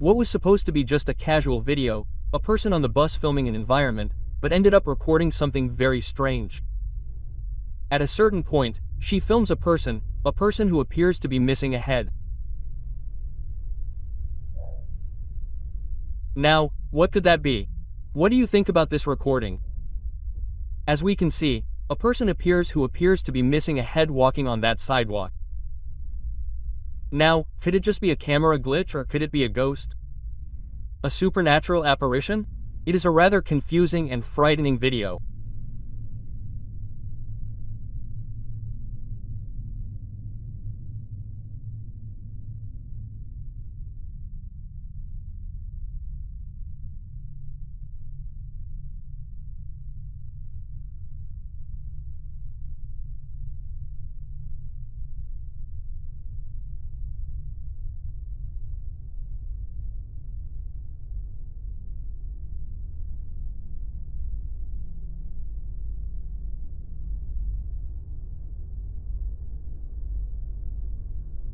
What was supposed to be just a casual video, a person on the bus filming an environment, but ended up recording something very strange. At a certain point, she films a person who appears to be missing a head. Now, what could that be? What do you think about this recording? As we can see, a person appears to be missing a head walking on that sidewalk. Now, could it just be a camera glitch or could it be a ghost? A supernatural apparition? It is a rather confusing and frightening video.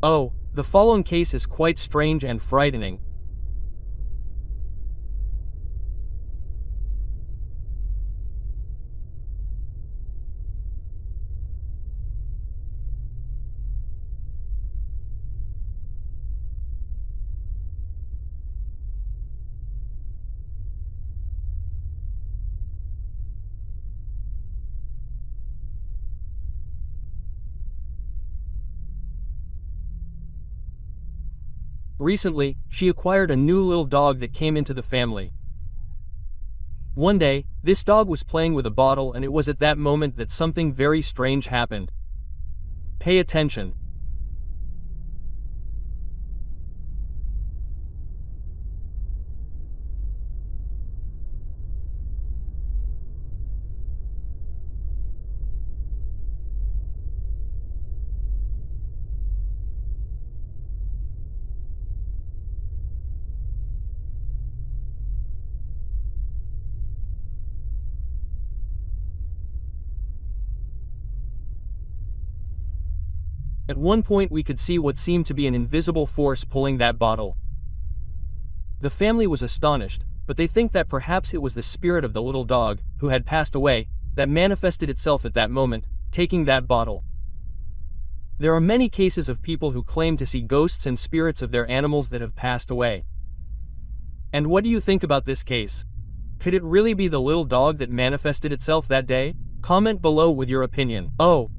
Oh, the following case is quite strange and frightening. Recently, she acquired a new little dog that came into the family. One day, this dog was playing with a bottle and it was at that moment that something very strange happened. Pay attention. At one point we could see what seemed to be an invisible force pulling that bottle. The family was astonished, but they think that perhaps it was the spirit of the little dog, who had passed away, that manifested itself at that moment, taking that bottle. There are many cases of people who claim to see ghosts and spirits of their animals that have passed away. And what do you think about this case? Could it really be the little dog that manifested itself that day? Comment below with your opinion. Oh.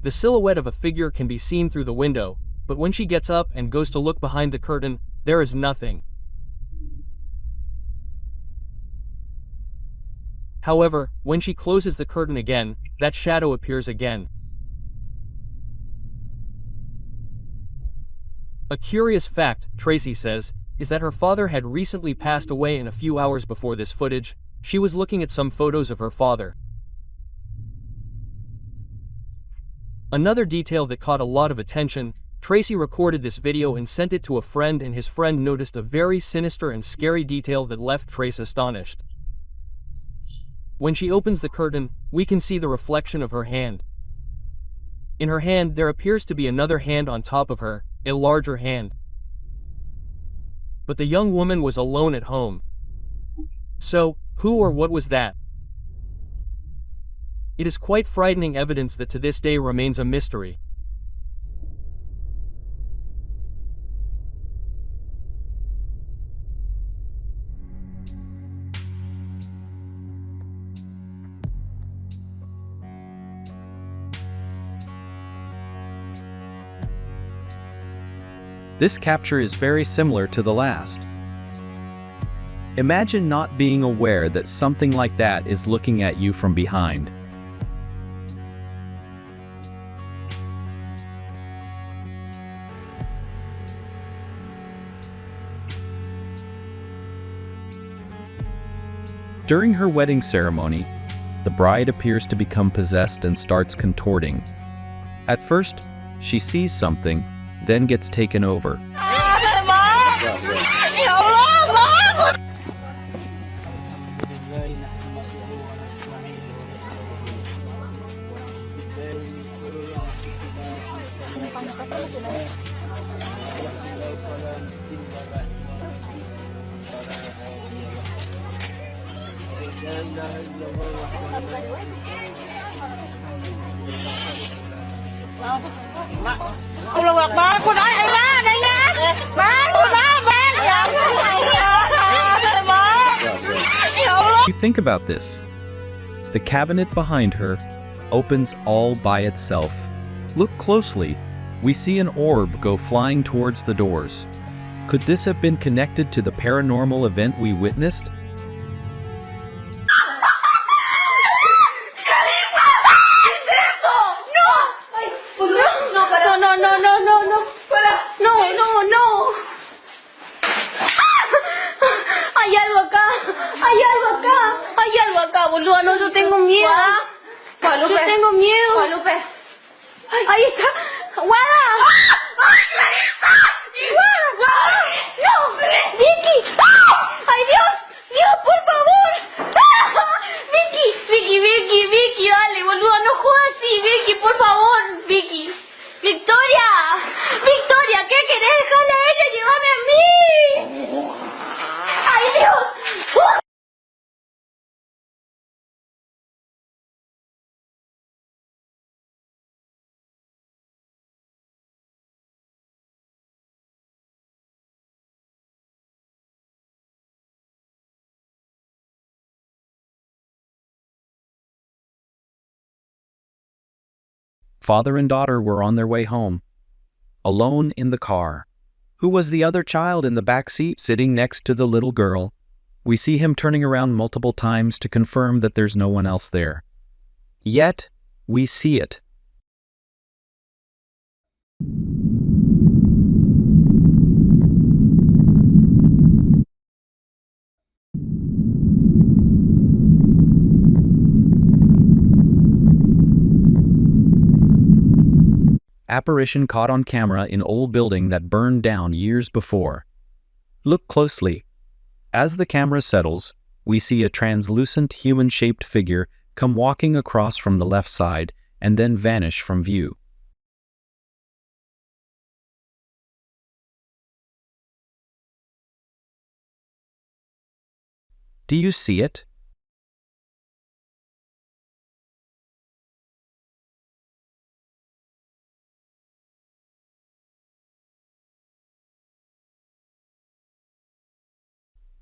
The silhouette of a figure can be seen through the window, but when she gets up and goes to look behind the curtain, there is nothing. However, when she closes the curtain again, that shadow appears again. A curious fact, Tracy says, is that her father had recently passed away, and a few hours before this footage, she was looking at some photos of her father. Another detail that caught a lot of attention, Tracy recorded this video and sent it to a friend, and his friend noticed a very sinister and scary detail that left Trace astonished. When she opens the curtain, we can see the reflection of her hand. In her hand there appears to be another hand on top of her, a larger hand. But the young woman was alone at home. So, who or what was that? It is quite frightening evidence that to this day remains a mystery. This capture is very similar to the last. Imagine not being aware that something like that is looking at you from behind. During her wedding ceremony, the bride appears to become possessed and starts contorting. At first, she sees something, then gets taken over. You think about this. The cabinet behind her opens all by itself. Look closely. We see an orb go flying towards the doors. Could this have been connected to the paranormal event we witnessed? Boludo, no, yo tengo miedo. Yo tengo miedo. Guadalupe. Ahí está. ¡Guada! ¡Ay, Clarisa! ¡Guada! ¡No! ¡Vicky! ¡Ay, Dios! ¡Dios, por favor! ¡Vicky! Dale, boludo, no jodas así. Vicky, por favor. Vicky. ¡Victoria, ¿qué querés? Déjala a ella, llévame a mí. ¡Ay, Dios! Father and daughter were on their way home, alone in the car. Who was the other child in the back seat sitting next to the little girl? We see him turning around multiple times to confirm that there's no one else there. Yet, we see it. Apparition caught on camera in old building that burned down years before. Look closely. As the camera settles, we see a translucent human-shaped figure come walking across from the left side and then vanish from view. Do you see it?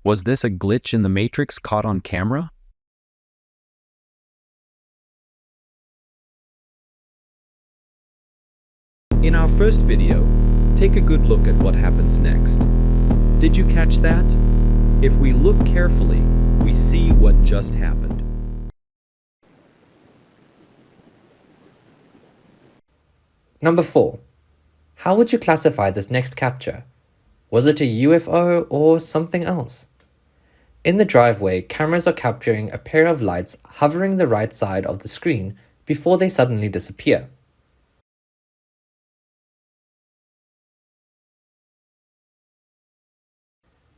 Was this a glitch in the Matrix caught on camera? In our first video, take a good look at what happens next. Did you catch that? If we look carefully, we see what just happened. Number 4. How would you classify this next capture? Was it a UFO or something else? In the driveway, cameras are capturing a pair of lights hovering the right side of the screen before they suddenly disappear.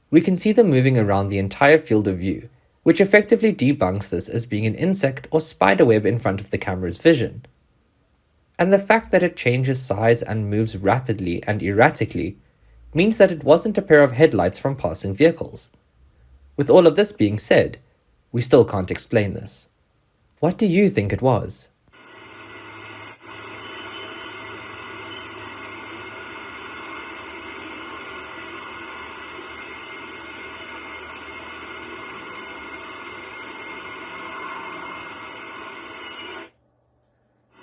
We can see them moving around the entire field of view, which effectively debunks this as being an insect or spiderweb in front of the camera's vision. And the fact that it changes size and moves rapidly and erratically means that it wasn't a pair of headlights from passing vehicles. With all of this being said, we still can't explain this. What do you think it was?